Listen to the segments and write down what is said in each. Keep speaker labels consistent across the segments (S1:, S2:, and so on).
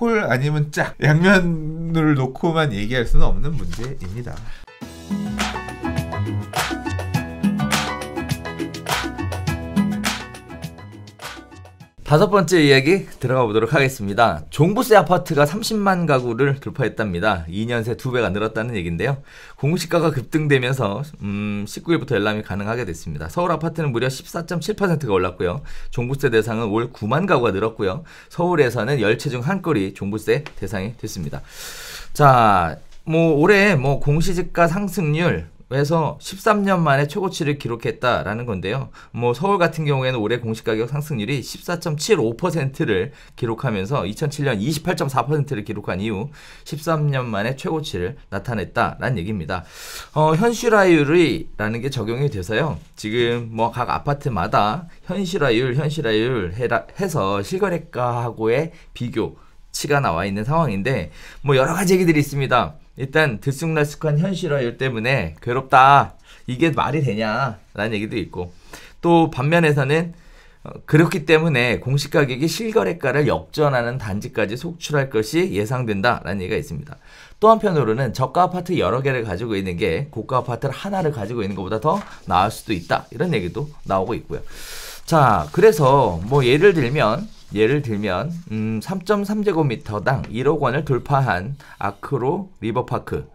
S1: 홀 아니면 짝 양면을 놓고만 얘기할 수는 없는 문제입니다.
S2: 다섯 번째 이야기 들어가 보도록 하겠습니다. 종부세 아파트가 30만 가구를 돌파했답니다. 2년 새 2배가 늘었다는 얘기인데요. 공시가가 급등되면서 19일부터 열람이 가능하게 됐습니다. 서울 아파트는 무려 14.7%가 올랐고요. 종부세 대상은 올 9만 가구가 늘었고요. 서울에서는 10채 중 한 건이 종부세 대상이 됐습니다. 자, 올해 공시지가 상승률 에서 13년 만에 최고치를 기록했다라는 건데요. 서울 같은 경우에는 올해 공시가격 상승률이 14.75%를 기록하면서 2007년 28.4%를 기록한 이후 13년 만에 최고치를 나타냈다라는 얘기입니다. 현실화율이라는 게 적용이 돼서요. 지금 각 아파트마다 현실화율 해서 실거래가하고의 비교치가 나와 있는 상황인데 여러 가지 얘기들이 있습니다. 일단 들쑥날쑥한 현실화율 때문에 괴롭다. 이게 말이 되냐 라는 얘기도 있고, 또 반면에서는 그렇기 때문에 공시가격이 실거래가를 역전하는 단지까지 속출할 것이 예상된다 라는 얘기가 있습니다. 또 한편으로는 저가 아파트 여러 개를 가지고 있는 게 고가 아파트를 하나를 가지고 있는 것보다 더 나을 수도 있다, 이런 얘기도 나오고 있고요. 자, 그래서 예를 들면 3.3제곱미터당 1억 원을 돌파한 아크로 리버파크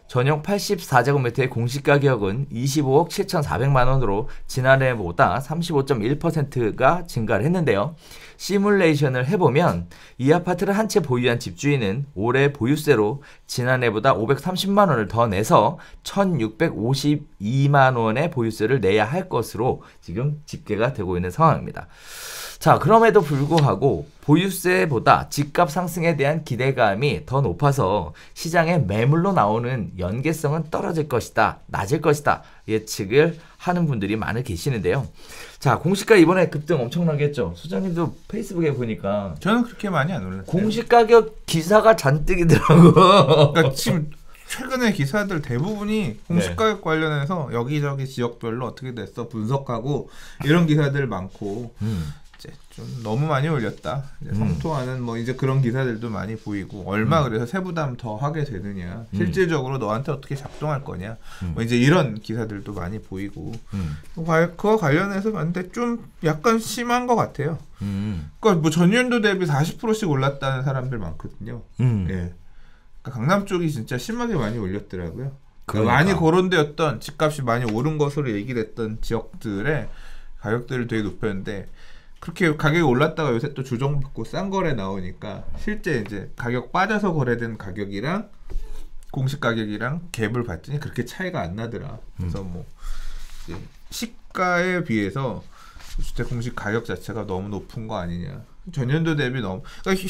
S2: 전용 84제곱미터의 공시가격은 25억 7,400만 원으로 지난해보다 35.1%가 증가를 했는데요. 시뮬레이션을 해보면 이 아파트를 한 채 보유한 집주인은 올해 보유세로 지난해보다 530만 원을 더 내서 1,652만 원의 보유세를 내야 할 것으로 지금 집계가 되고 있는 상황입니다. 자, 그럼에도 불구하고 보유세보다 집값 상승에 대한 기대감이 더 높아서 시장에 매물로 나오는 연계성은 떨어질 것이다, 낮을 것이다 예측을 하는 분들이 많이 계시는데요. 자, 공시가 이번에 급등 엄청나게 했죠. 소장님도 페이스북에 보니까
S1: 저는 그렇게 많이 안 올랐어요.
S2: 공시가격 기사가 잔뜩이더라고.
S1: 그러니까 지금 최근에 기사들 대부분이 공시가격 관련해서 여기저기 지역별로 어떻게 됐어 분석하고 이런 기사들 많고 좀 너무 많이 올렸다. 성토하는 이제 그런 기사들도 많이 보이고, 얼마 그래서 세부담 더 하게 되느냐, 실질적으로 너한테 어떻게 작동할 거냐, 이제 이런 기사들도 많이 보이고, 그와 관련해서 봤는데 좀 약간 심한 것 같아요. 그러니까 전년도 대비 40%씩 올랐다는 사람들 많거든요. 예. 그러니까 강남 쪽이 진짜 심하게 많이 올렸더라고요. 그러니까 많이 거론되었던 집값이 많이 오른 것으로 얘기됐던 지역들의 가격들을 되게 높였는데, 그렇게 가격이 올랐다가 요새 또 조정받고 싼 거래 나오니까 실제 이제 가격 빠져서 거래된 가격이랑 공시 가격이랑 갭을 봤더니 그렇게 차이가 안 나더라. 그래서 이제 시가에 비해서 주택 공시 가격 자체가 너무 높은 거 아니냐. 전년도 대비 너무. 그러니까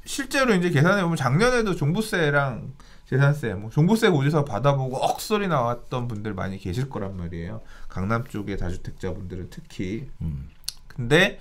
S1: 실제로 이제 계산해 보면 작년에도 종부세랑 재산세, 종부세 고지서 받아보고 억소리 나왔던 분들 많이 계실 거란 말이에요. 강남 쪽의 다주택자분들은 특히. 근데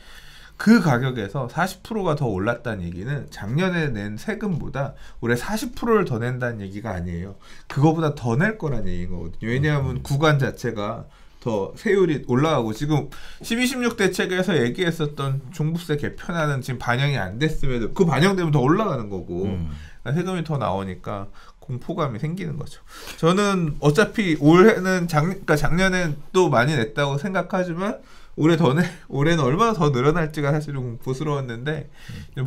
S1: 그 가격에서 40%가 더 올랐다는 얘기는 작년에 낸 세금보다 올해 40%를 더 낸다는 얘기가 아니에요. 그거보다 더 낼 거란 얘기인 거거든요. 왜냐하면 구간 자체가 더 세율이 올라가고, 지금 12, 16 대책에서 얘기했었던 종부세 개편안은 지금 반영이 안 됐음에도 그 반영되면 더 올라가는 거고, 세금이 더 나오니까 공포감이 생기는 거죠. 저는 어차피 올해는 그러니까 작년엔 또 많이 냈다고 생각하지만 올해는 얼마나 더 늘어날지가 사실은 공포스러웠는데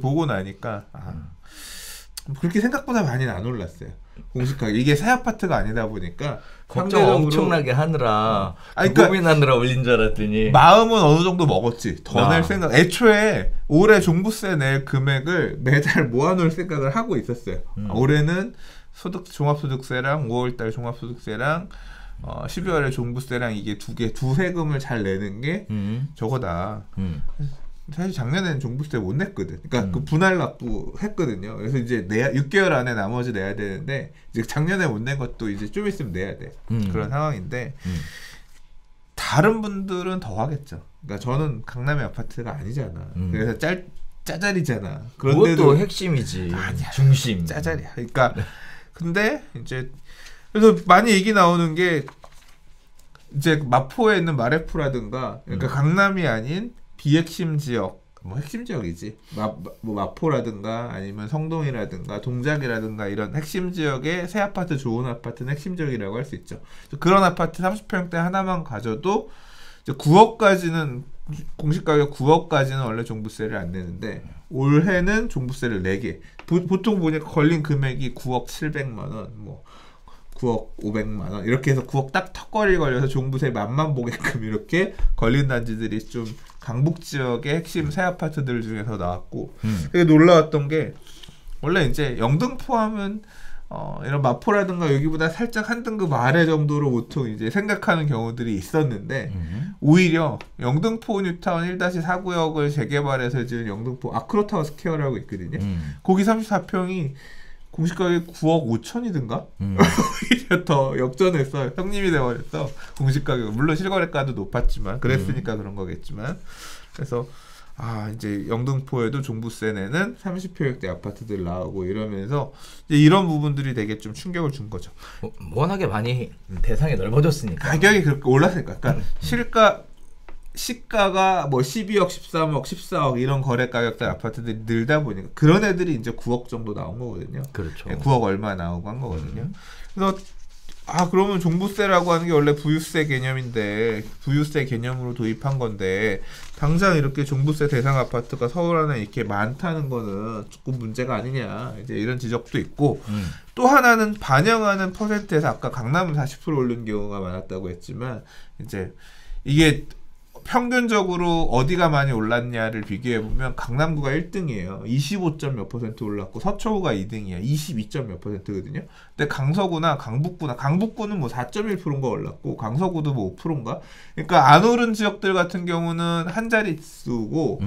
S1: 보고 나니까 그렇게 생각보다 많이는 안 올랐어요. 공시가격 이게 새 아파트가 아니다 보니까
S2: 걱정 엄청나게 하느라 고민하느라 올린 줄 알았더니
S1: 마음은 어느 정도 먹었지. 더 낼 생각. 애초에 올해 종부세 낼 금액을 매달 모아놓을 생각을 하고 있었어요. 올해는 종합소득세랑 5월달 종합소득세랑 12월에 종부세랑 이게 두 세금을 잘 내는 게 저거다. 사실 작년에는 종부세 못 냈거든. 그러니까 그 분할 납부했거든요. 그래서 이제 6개월 안에 나머지 내야 되는데, 이제 작년에 못 낸 것도 이제 좀 있으면 내야 돼. 그런 상황인데 다른 분들은 더 하겠죠. 그러니까 저는 강남의 아파트가 아니잖아. 그래서 짜잘이잖아.
S2: 그것도 핵심이지.
S1: 아니야.
S2: 중심.
S1: 짜잘이야. 그러니까 근데 이제 그래서 많이 얘기 나오는 게 이제 마포에 있는 마레프라든가, 그러니까 강남이 아닌 비핵심 지역 뭐 핵심 지역이지. 뭐 마포라든가 아니면 성동이라든가 동작이라든가 이런 핵심 지역의 새 아파트 좋은 아파트는 핵심 지역이라고 할 수 있죠. 그런 아파트 30평대 하나만 가져도 이제 9억까지는 공시가격 9억까지는 원래 종부세를 안 내는데 올해는 종부세를 내게. 보통 보니까 걸린 금액이 9억 700만 원, 뭐 9억 500만 원 이렇게 해서 9억 딱 턱걸이 걸려서 종부세 맛만 보게끔 이렇게 걸린 단지들이 좀 강북 지역의 핵심 새 아파트들 중에서 나왔고 되게 놀라웠던 게 원래 이제 영등포 하면 이런 마포라든가 여기보다 살짝 한 등급 아래 정도로 보통 이제 생각하는 경우들이 있었는데 오히려 영등포 뉴타운 1-4구역을 재개발해서 지은 영등포 아크로타워 스퀘어라고 있거든요. 거기 34평이 공시가격이 9억 5천이든가? 오히려 더 역전했어. 형님이 돼버렸어. 공시가격. 물론 실거래가도 높았지만 그랬으니까 그런 거겠지만. 그래서 이제 영등포에도 종부세 내는 30평대 아파트들 나오고 이러면서 이제 이런 부분들이 되게 좀 충격을 준 거죠.
S2: 워낙에 많이 대상이 넓어졌으니까.
S1: 가격이 그렇게 올랐으니까. 그러니까 시가가 뭐 12억, 13억, 14억 이런 거래 가격대 아파트들이 늘다 보니까 그런 애들이 이제 9억 정도 나온 거거든요.
S2: 그렇죠.
S1: 9억 얼마 나오고 한 거거든요. 그래서 그러면 종부세라고 하는 게 원래 부유세 개념인데 부유세 개념으로 도입한 건데 당장 이렇게 종부세 대상 아파트가 서울 안에 이렇게 많다는 거는 조금 문제가 아니냐 이제 이런 지적도 있고 또 하나는 반영하는 퍼센트에서 아까 강남은 40% 오른 경우가 많았다고 했지만 이제 이게 평균적으로 어디가 많이 올랐냐를 비교해보면 강남구가 1등이에요. 25점 몇 퍼센트 올랐고 서초구가 2등이야. 22점 몇 퍼센트거든요. 근데 강서구나 강북구는 뭐 4.1%인가 올랐고 강서구도 뭐 5%인가? 그러니까 안 오른 지역들 같은 경우는 한 자릿수고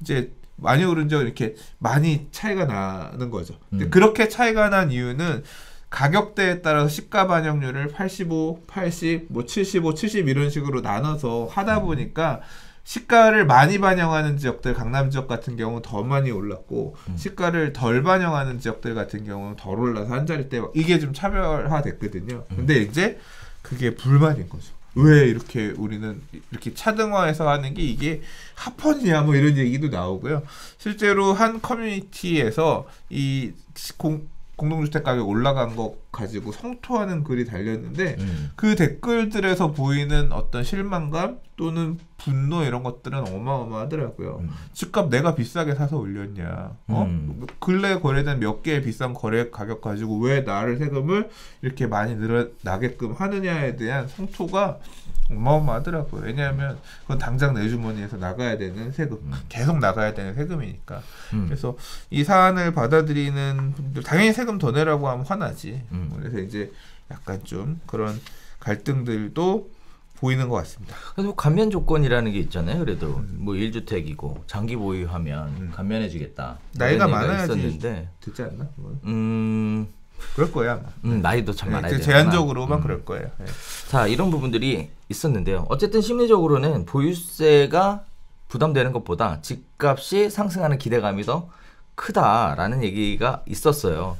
S1: 이제 많이 오른 지역은 이렇게 많이 차이가 나는 거죠. 근데 그렇게 차이가 난 이유는 가격대에 따라서 시가 반영률을 85, 80, 뭐 75, 70 이런 식으로 나눠서 하다 보니까 시가를 많이 반영하는 지역들, 강남 지역 같은 경우는 더 많이 올랐고 시가를 덜 반영하는 지역들 같은 경우는 덜 올라서 한 자릿대 이게 좀 차별화됐거든요. 근데 이제 그게 불만인 거죠. 왜 이렇게 우리는 이렇게 차등화해서 하는 게 이게 합헌이야 뭐 이런 얘기도 나오고요. 실제로 한 커뮤니티에서 이 공동주택 가격 올라간 거 가지고 성토하는 글이 달렸는데 그 댓글들에서 보이는 어떤 실망감 또는 분노 이런 것들은 어마어마하더라고요. 집값 내가 비싸게 사서 올렸냐? 근래 거래된 몇 개의 비싼 거래 가격 가지고 왜 나를 세금을 이렇게 많이 늘어나게끔 하느냐에 대한 성토가 어마어마하더라고요. 왜냐하면 그건 당장 내 주머니에서 나가야 되는 세금, 계속 나가야 되는 세금이니까. 그래서 이 사안을 받아들이는 분들 당연히 세금 더 내라고 하면 화나지. 그래서 이제 약간 좀 그런 갈등들도 보이는 것 같습니다.
S2: 그래서 감면 조건이라는 게 있잖아요. 그래도 뭐 1주택이고 장기 보유하면 감면해주겠다.
S1: 나이가 많아야지 있었는데. 듣지 않나? 그럴 거야.
S2: 나이도 참 많아야 돼.
S1: 제한적으로만 그럴 거예요. 네.
S2: 자, 이런 부분들이 있었는데요. 어쨌든 심리적으로는 보유세가 부담되는 것보다 집값이 상승하는 기대감이 더 크다라는 얘기가 있었어요.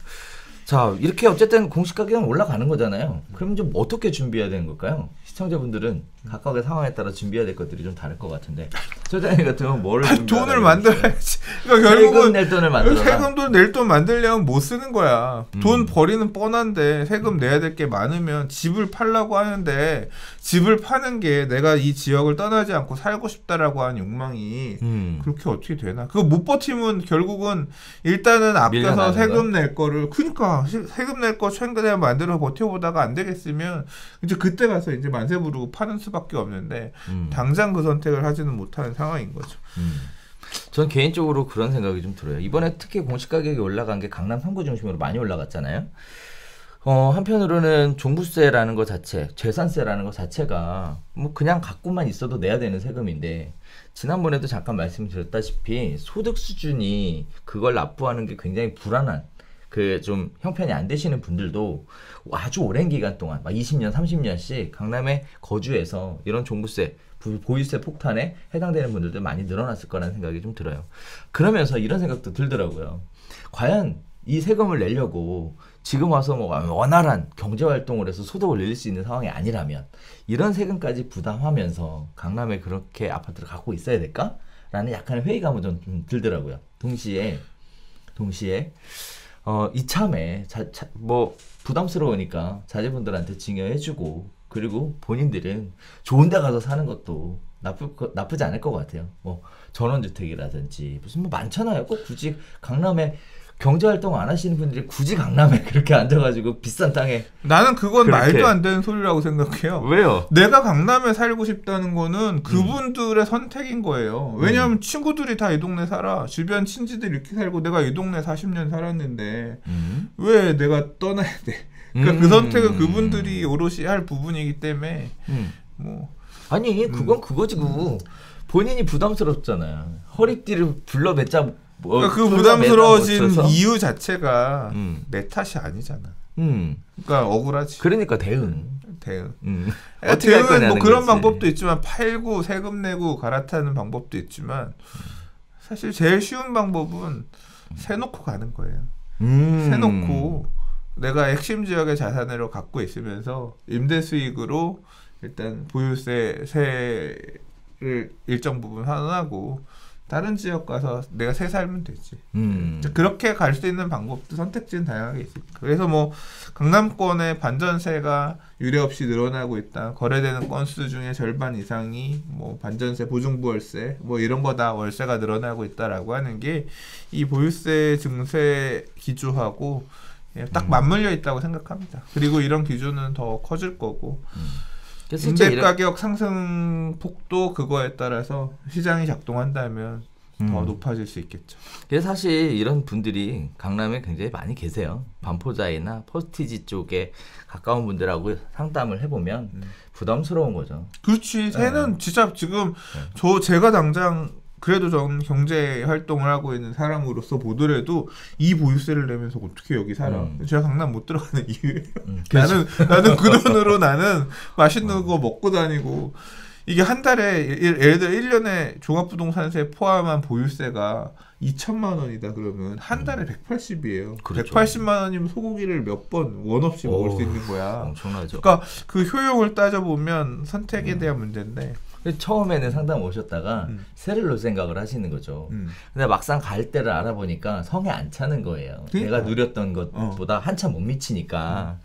S2: 자, 이렇게 어쨌든 공시가격은 올라가는 거잖아요. 그럼 좀 어떻게 준비해야 되는 걸까요? 시청자분들은 각각의 상황에 따라 준비해야 될 것들이 좀 다를 것 같은데 소장님 같으면 뭐를
S1: 돈을 만들어야지. 그러니까 결국은
S2: 세금 낼 돈을 만들어.
S1: 세금도 낼 돈 만들려면 못 쓰는 거야. 돈 벌이는 뻔한데 세금 내야 될 게 많으면 집을 팔라고 하는데 집을 파는 게 내가 이 지역을 떠나지 않고 살고 싶다라고 하는 욕망이 그렇게 어떻게 되나? 그거 못 버티면 결국은 일단은 아껴서 세금 낼 거를 그러니까 세금 낼 거 최근에 만들어 버텨보다가 안 되겠으면 이제 그때 가서 이제 만세 부르고 파는 수밖에 없는데 당장 그 선택을 하지는 못하는 상황인 거죠.
S2: 전 개인적으로 그런 생각이 좀 들어요. 이번에 특히 공시가격이 올라간 게 강남 3구 중심으로 많이 올라갔잖아요. 한편으로는 종부세라는 것 자체, 재산세라는 것 자체가 뭐 그냥 갖고만 있어도 내야 되는 세금인데 지난번에도 잠깐 말씀드렸다시피 소득 수준이 그걸 납부하는 게 굉장히 불안한 그 좀 형편이 안 되시는 분들도 아주 오랜 기간 동안 막 20년, 30년씩 강남에 거주해서 이런 종부세, 보유세 폭탄에 해당되는 분들도 많이 늘어났을 거라는 생각이 좀 들어요. 그러면서 이런 생각도 들더라고요. 과연 이 세금을 내려고 지금 와서 뭐 원활한 경제활동을 해서 소득을 늘릴 수 있는 상황이 아니라면 이런 세금까지 부담하면서 강남에 그렇게 아파트를 갖고 있어야 될까? 라는 약간의 회의감은 좀 들더라고요. 동시에 이참에 뭐 부담스러우니까 자제분들한테 증여해주고 그리고 본인들은 좋은 데 가서 사는 것도 나쁘지 않을 것 같아요. 뭐 전원주택이라든지 무슨 뭐 많잖아요. 꼭 굳이 강남에 경제활동 안 하시는 분들이 굳이 강남에 그렇게 앉아가지고 비싼 땅에.
S1: 나는 그건 그렇게. 말도 안 되는 소리라고 생각해요.
S2: 왜요?
S1: 내가 강남에 살고 싶다는 거는 그분들의 선택인 거예요. 왜냐하면 친구들이 다 이 동네 살아. 주변 친지들 이렇게 살고 내가 이 동네 40년 살았는데 왜 내가 떠나야 돼? 그러니까 그 선택은 그분들이 오롯이 할 부분이기 때문에 뭐
S2: 아니 그건 그거지 본인이 부담스럽잖아요. 허리띠를 불러뱉자.
S1: 그러니까 그 부담스러워진 이유 자체가 내 탓이 아니잖아. 그러니까 억울하지.
S2: 그러니까 대응.
S1: 대응은 뭐 그런 거지. 방법도 있지만 팔고 세금 내고 갈아타는 방법도 있지만 사실 제일 쉬운 방법은 세놓고 가는 거예요. 세놓고 내가 핵심 지역의 자산으로 갖고 있으면서 임대 수익으로 일단 보유세를 일정 부분 환원하고 다른 지역 가서 내가 새 살면 되지. 그렇게 갈 수 있는 방법도 선택지는 다양하게 있으니까. 그래서 뭐 강남권의 반전세가 유례 없이 늘어나고 있다. 거래되는 건수 중에 절반 이상이 뭐 반전세, 보증부월세 뭐 이런 거 다 월세가 늘어나고 있다라고 하는 게 이 보유세 증세 기조하고 딱 맞물려 있다고 생각합니다. 그리고 이런 기조는 더 커질 거고. 임대 가격 상승 폭도 그거에 따라서 시장이 작동한다면 더 높아질 수 있겠죠.
S2: 그래서 사실 이런 분들이 강남에 굉장히 많이 계세요. 반포자이나 포스티지 쪽에 가까운 분들하고 상담을 해보면 부담스러운 거죠.
S1: 그렇지. 새는 진짜 지금 제가 당장 그래도 전 경제 활동을 하고 있는 사람으로서 보더라도 이 보유세를 내면서 어떻게 여기 살아? 제가 강남 못 들어가는 이유예요. 나는 그 돈으로 나는 맛있는 거 먹고 다니고 이게 한 달에 예를 들어 1년에 종합부동산세 포함한 보유세가 2천만 원이다 그러면 한 달에 180이에요. 그렇죠. 180만 원이면 소고기를 몇 번 원 없이 먹을 수 있는 거야.
S2: 엄청나죠.
S1: 그러니까 그 효용을 따져보면 선택에 대한 문제인데
S2: 처음에는 상담 오셨다가 세를 놓을 생각을 하시는 거죠. 근데 막상 갈 때를 알아보니까 성에 안 차는 거예요. 그러니까. 내가 누렸던 것보다 한참 못 미치니까.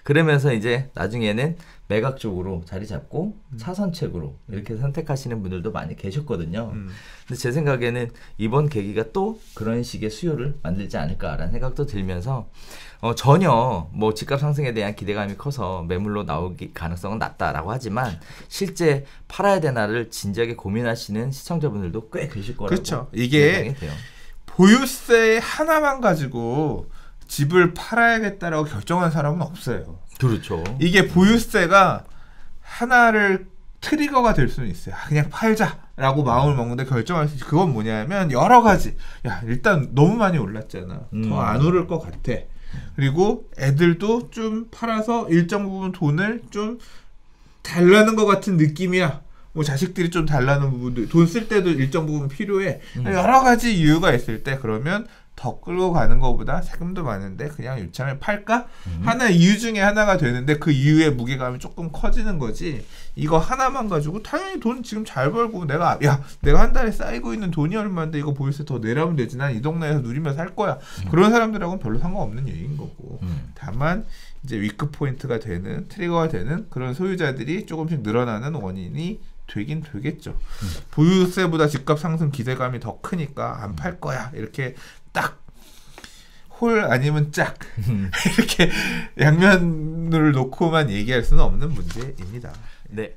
S2: 그러면서 이제 나중에는 매각 쪽으로 자리 잡고 차선책으로 이렇게 선택하시는 분들도 많이 계셨거든요. 근데 제 생각에는 이번 계기가 또 그런 식의 수요를 만들지 않을까라는 생각도 들면서 전혀 뭐 집값 상승에 대한 기대감이 커서 매물로 나오기 가능성은 낮다라고 하지만 실제 팔아야 되나를 진지하게 고민하시는 시청자분들도 꽤 계실 거라고.
S1: 그렇죠. 이게 보유세 하나만 가지고 집을 팔아야겠다라고 결정한 사람은 없어요.
S2: 그렇죠.
S1: 이게 보유세가 하나를 트리거가 될 수는 있어요. 그냥 팔자라고 마음을 먹는데 결정할 수 있지. 그건 뭐냐면 여러 가지. 야 일단 너무 많이 올랐잖아. 더 안 오를 것 같아. 그리고 애들도 좀 팔아서 일정 부분 돈을 좀 달라는 것 같은 느낌이야. 뭐 자식들이 좀 달라는 부분도 돈 쓸 때도 일정 부분 필요해. 여러 가지 이유가 있을 때 그러면 더 끌고 가는 것보다 세금도 많은데 그냥 유창을 팔까? 하나 이유 중에 하나가 되는데 그 이유의 무게감이 조금 커지는 거지. 이거 하나만 가지고 당연히 돈 지금 잘 벌고 내가 한 달에 쌓이고 있는 돈이 얼마인데 이거 보유세 더 내라면 되지. 난 이 동네에서 누리며 살 거야. 그런 사람들하고는 별로 상관없는 얘기인 거고. 다만 이제 위크 포인트가 되는 트리거가 되는 그런 소유자들이 조금씩 늘어나는 원인이 되긴 되겠죠. 보유세보다 집값 상승 기대감이 더 크니까 안 팔 거야. 이렇게 딱 홀 아니면 짝 이렇게 양면을 놓고만 얘기할 수는 없는 문제입니다.
S2: 네.